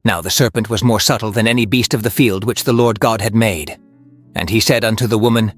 Now the serpent was more subtle than any beast of the field which the Lord God had made. And he said unto the woman,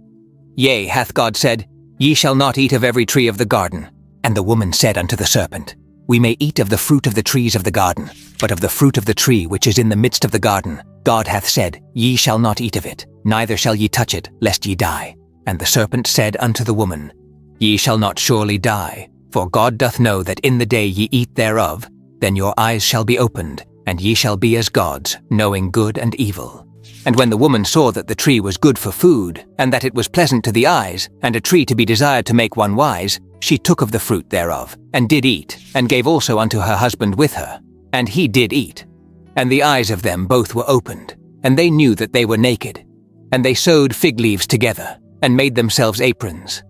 Yea, hath God said, Ye shall not eat of every tree of the garden. And the woman said unto the serpent, We may eat of the fruit of the trees of the garden, but of the fruit of the tree which is in the midst of the garden, God hath said, Ye shall not eat of it, neither shall ye touch it, lest ye die. And the serpent said unto the woman, Ye shall not surely die, for God doth know that in the day ye eat thereof, then your eyes shall be opened, and ye shall be as gods, knowing good and evil. And when the woman saw that the tree was good for food, and that it was pleasant to the eyes, and a tree to be desired to make one wise, she took of the fruit thereof, and did eat, and gave also unto her husband with her. And he did eat. And the eyes of them both were opened, and they knew that they were naked. And they sewed fig leaves together, and made themselves aprons.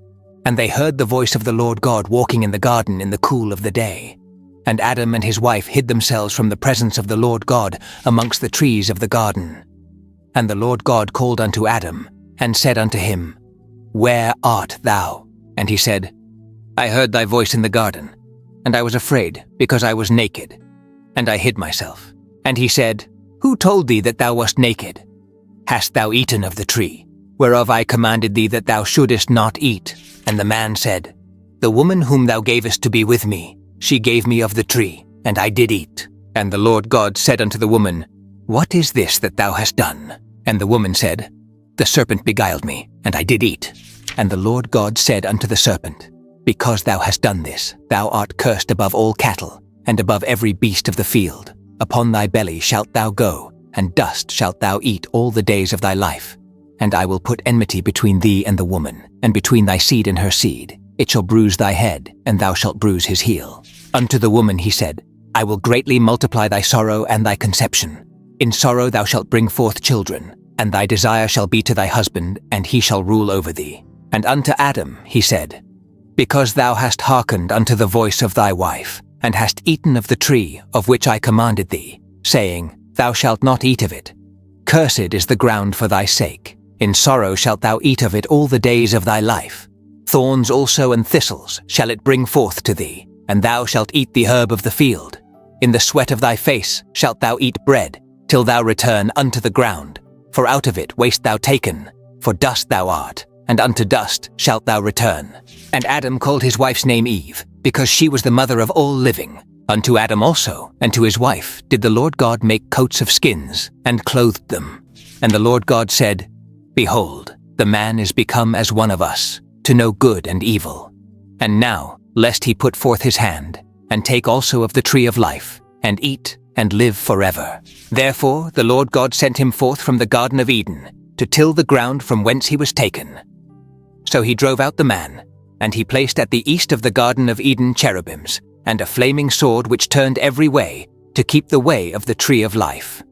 And they heard the voice of the Lord God walking in the garden in the cool of the day. And Adam and his wife hid themselves from the presence of the Lord God amongst the trees of the garden. And the Lord God called unto Adam, and said unto him, Where art thou? And he said, I heard thy voice in the garden, and I was afraid, because I was naked, and I hid myself. And he said, Who told thee that thou wast naked? Hast thou eaten of the tree, whereof I commanded thee that thou shouldest not eat? And the man said, The woman whom thou gavest to be with me, she gave me of the tree, and I did eat. And the Lord God said unto the woman, What is this that thou hast done? And the woman said, The serpent beguiled me, and I did eat. And the Lord God said unto the serpent, Because thou hast done this, thou art cursed above all cattle, and above every beast of the field. Upon thy belly shalt thou go, and dust shalt thou eat all the days of thy life. And I will put enmity between thee and the woman, and between thy seed and her seed. It shall bruise thy head, and thou shalt bruise his heel. Unto the woman he said, I will greatly multiply thy sorrow and thy conception. In sorrow thou shalt bring forth children, and thy desire shall be to thy husband, and he shall rule over thee. And unto Adam he said, Because thou hast hearkened unto the voice of thy wife, and hast eaten of the tree of which I commanded thee, saying, Thou shalt not eat of it. Cursed is the ground for thy sake. In sorrow shalt thou eat of it all the days of thy life. Thorns also and thistles shall it bring forth to thee, and thou shalt eat the herb of the field. In the sweat of thy face shalt thou eat bread, till thou return unto the ground. For out of it wast thou taken, for dust thou art, and unto dust shalt thou return. And Adam called his wife's name Eve, because she was the mother of all living. Unto Adam also, and to his wife, did the Lord God make coats of skins, and clothed them. And the Lord God said, Behold, the man is become as one of us, to know good and evil. And now, lest he put forth his hand, and take also of the tree of life, and eat, and live forever. Therefore the Lord God sent him forth from the Garden of Eden, to till the ground from whence he was taken. So he drove out the man, and he placed at the east of the Garden of Eden cherubims, and a flaming sword which turned every way, to keep the way of the tree of life.